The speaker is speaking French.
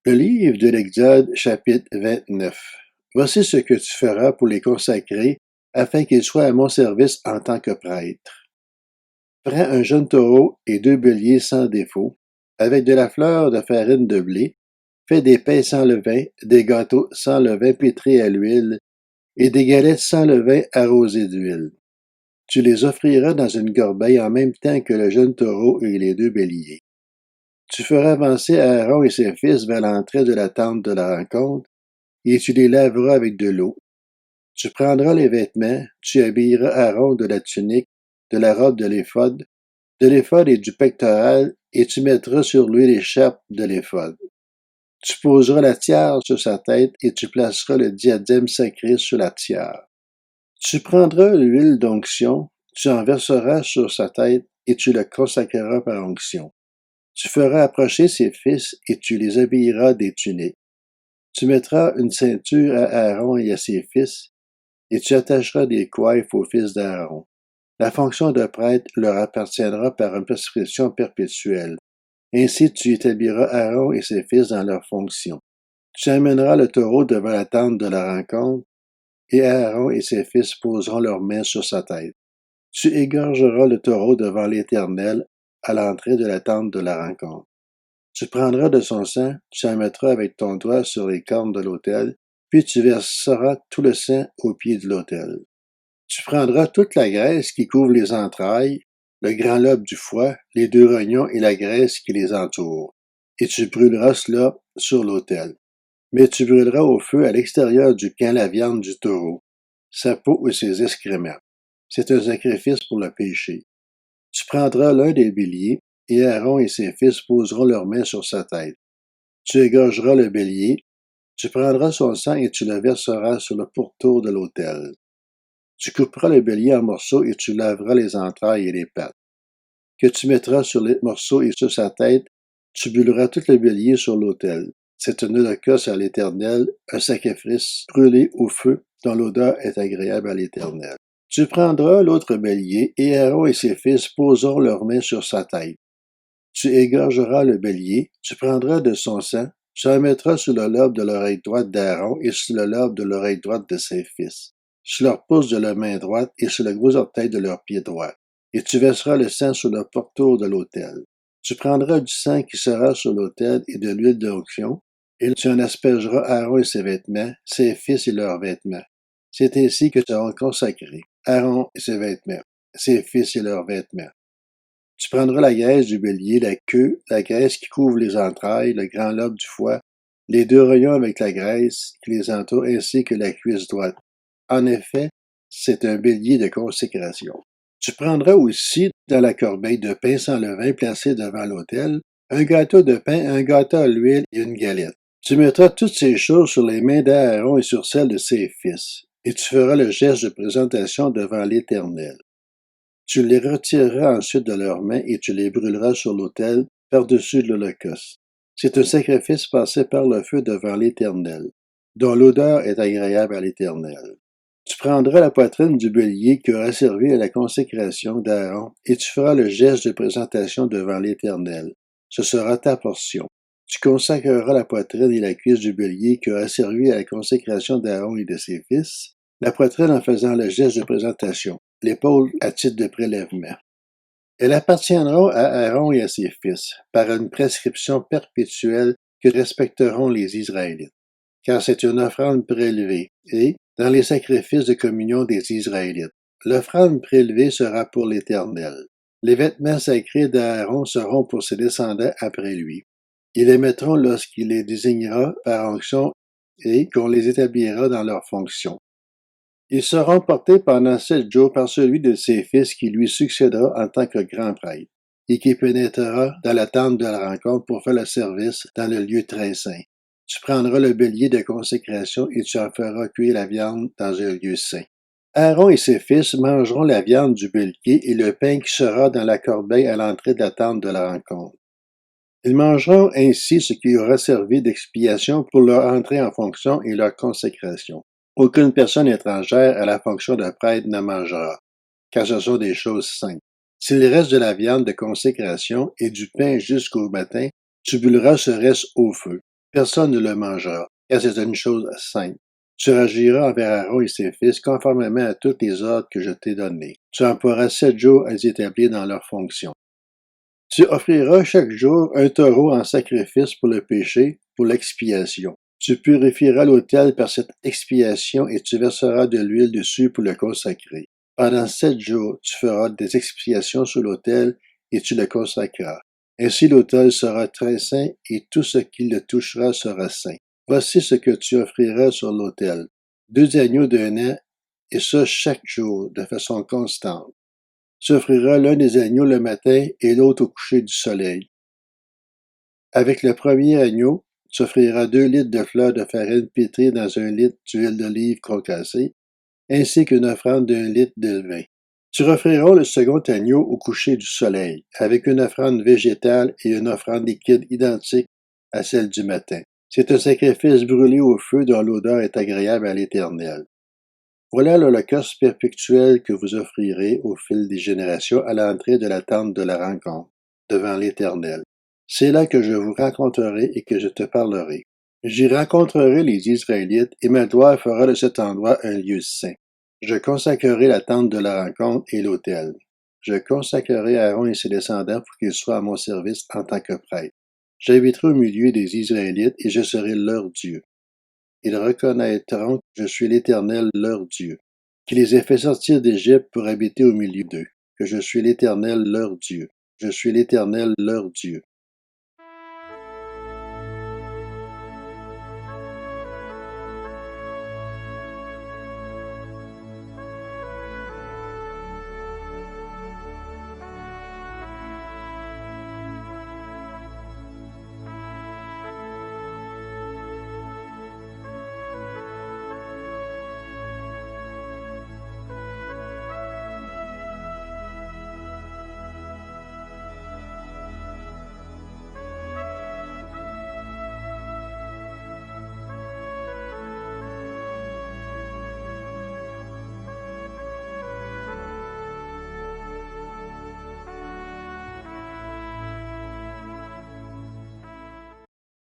Le livre de l'Exode, chapitre 29. Voici ce que tu feras pour les consacrer, afin qu'ils soient à mon service en tant que prêtres. Prends un jeune taureau et 2 béliers sans défaut, avec de la fleur de farine de blé, fais des pains sans levain, des gâteaux sans levain pétris à l'huile, et des galettes sans levain arrosées d'huile. Tu les offriras dans une corbeille en même temps que le jeune taureau et les 2 béliers. Tu feras avancer Aaron et ses fils vers l'entrée de la tente de la rencontre, et tu les laveras avec de l'eau. Tu prendras les vêtements, tu habilleras Aaron de la tunique, de la robe de l'éphod et du pectoral, et tu mettras sur lui l'écharpe de l'éphod. Tu poseras la tiare sur sa tête, et tu placeras le diadème sacré sur la tiare. Tu prendras l'huile d'onction, tu en verseras sur sa tête, et tu le consacreras par onction. Tu feras approcher ses fils, et tu les habilleras des tuniques. Tu mettras une ceinture à Aaron et à ses fils, et tu attacheras des coiffes aux fils d'Aaron. La fonction de prêtre leur appartiendra par une prescription perpétuelle. Ainsi tu établiras Aaron et ses fils dans leurs fonctions. Tu amèneras le taureau devant la tente de la rencontre, et Aaron et ses fils poseront leurs mains sur sa tête. Tu égorgeras le taureau devant l'Éternel à l'entrée de la tente de la rencontre. Tu prendras de son sang, tu en mettras avec ton doigt sur les cornes de l'autel, puis tu verseras tout le sang au pied de l'autel. Tu prendras toute la graisse qui couvre les entrailles, le grand lobe du foie, les 2 rognons et la graisse qui les entoure, et tu brûleras cela sur l'autel. Mais tu brûleras au feu à l'extérieur du camp la viande du taureau, sa peau et ses excréments. C'est un sacrifice pour le péché. Tu prendras l'un des béliers, et Aaron et ses fils poseront leurs mains sur sa tête. Tu égorgeras le bélier, tu prendras son sang et tu le verseras sur le pourtour de l'autel. Tu couperas le bélier en morceaux et tu laveras les entrailles et les pattes, que tu mettras sur les morceaux et sur sa tête. Tu brûleras tout le bélier sur l'autel. C'est un holocauste à l'Éternel, un sacrifice brûlé au feu dont l'odeur est agréable à l'Éternel. Tu prendras l'autre bélier, et Aaron et ses fils poseront leurs mains sur sa tête. Tu égorgeras le bélier, tu prendras de son sang, tu en mettras sur le lobe de l'oreille droite d'Aaron et sur le lobe de l'oreille droite de ses fils, sur leur pouce de la main droite et sur le gros orteil de leur pied droit. Et tu verseras le sang sur le pourtour de l'autel. Tu prendras du sang qui sera sur l'autel et de l'huile d'onction, et tu en aspergeras Aaron et ses vêtements, ses fils et leurs vêtements. C'est ainsi que seront consacrés Aaron et ses vêtements, ses fils et leurs vêtements. Tu prendras la graisse du bélier, la queue, la graisse qui couvre les entrailles, le grand lobe du foie, les 2 rayons avec la graisse qui les entoure, ainsi que la cuisse droite. En effet, c'est un bélier de consécration. Tu prendras aussi dans la corbeille de pain sans levain placé devant l'autel, un gâteau de pain, un gâteau à l'huile et une galette. Tu mettras toutes ces choses sur les mains d'Aaron et sur celles de ses fils, et tu feras le geste de présentation devant l'Éternel. Tu les retireras ensuite de leurs mains et tu les brûleras sur l'autel par-dessus l'holocauste. C'est un sacrifice passé par le feu devant l'Éternel, dont l'odeur est agréable à l'Éternel. Tu prendras la poitrine du bélier qui aura servi à la consécration d'Aaron et tu feras le geste de présentation devant l'Éternel. Ce sera ta portion. Tu consacreras la poitrine et la cuisse du bélier qui aura servi à la consécration d'Aaron et de ses fils, la poitrine en faisant le geste de présentation, l'épaule à titre de prélèvement. Elle appartiendra à Aaron et à ses fils, par une prescription perpétuelle que respecteront les Israélites, car c'est une offrande prélevée, et, dans les sacrifices de communion des Israélites, l'offrande prélevée sera pour l'Éternel. Les vêtements sacrés d'Aaron seront pour ses descendants après lui. Ils les mettront lorsqu'il les désignera par onction et qu'on les établira dans leurs fonctions. Ils seront portés pendant 7 jours par celui de ses fils qui lui succédera en tant que grand prêtre, et qui pénétrera dans la tente de la rencontre pour faire le service dans le lieu très saint. Tu prendras le bélier de consécration et tu en feras cuire la viande dans un lieu saint. Aaron et ses fils mangeront la viande du bélier et le pain qui sera dans la corbeille à l'entrée de la tente de la rencontre. Ils mangeront ainsi ce qui aura servi d'expiation pour leur entrée en fonction et leur consécration. Aucune personne étrangère à la fonction de prêtre ne mangera, car ce sont des choses saintes. S'il reste de la viande de consécration et du pain jusqu'au matin, tu brûleras ce reste au feu. Personne ne le mangera, car c'est une chose sainte. Tu agiras envers Aaron et ses fils conformément à tous les ordres que je t'ai donnés. Tu emploieras 7 jours à les établir dans leurs fonctions. Tu offriras chaque jour un taureau en sacrifice pour le péché, pour l'expiation. Tu purifieras l'autel par cette expiation et tu verseras de l'huile dessus pour le consacrer. Pendant 7 jours, tu feras des expiations sur l'autel et tu le consacreras. Ainsi l'autel sera très saint et tout ce qui le touchera sera saint. Voici ce que tu offriras sur l'autel. 2 agneaux d'1 an, et ça chaque jour, de façon constante. Tu offriras l'un des agneaux le matin et l'autre au coucher du soleil. Avec le premier agneau, tu offriras 2 litres de fleur de farine pétrie dans 1 litre d'huile d'olive concassée, ainsi qu'une offrande d'1 litre de vin. Tu offriras le second agneau au coucher du soleil, avec une offrande végétale et une offrande liquide identique à celle du matin. C'est un sacrifice brûlé au feu dont l'odeur est agréable à l'Éternel. Voilà l'holocauste perpétuel que vous offrirez au fil des générations à l'entrée de la tente de la rencontre, devant l'Éternel. C'est là que je vous rencontrerai et que je te parlerai. J'y rencontrerai les Israélites, et ma gloire fera de cet endroit un lieu saint. Je consacrerai la tente de la rencontre et l'autel. Je consacrerai Aaron et ses descendants pour qu'ils soient à mon service en tant que prêtres. J'habiterai au milieu des Israélites et je serai leur Dieu. Ils reconnaîtront que je suis l'Éternel leur Dieu, qui les ai fait sortir d'Égypte pour habiter au milieu d'eux, que je suis l'Éternel leur Dieu. Je suis l'Éternel leur Dieu.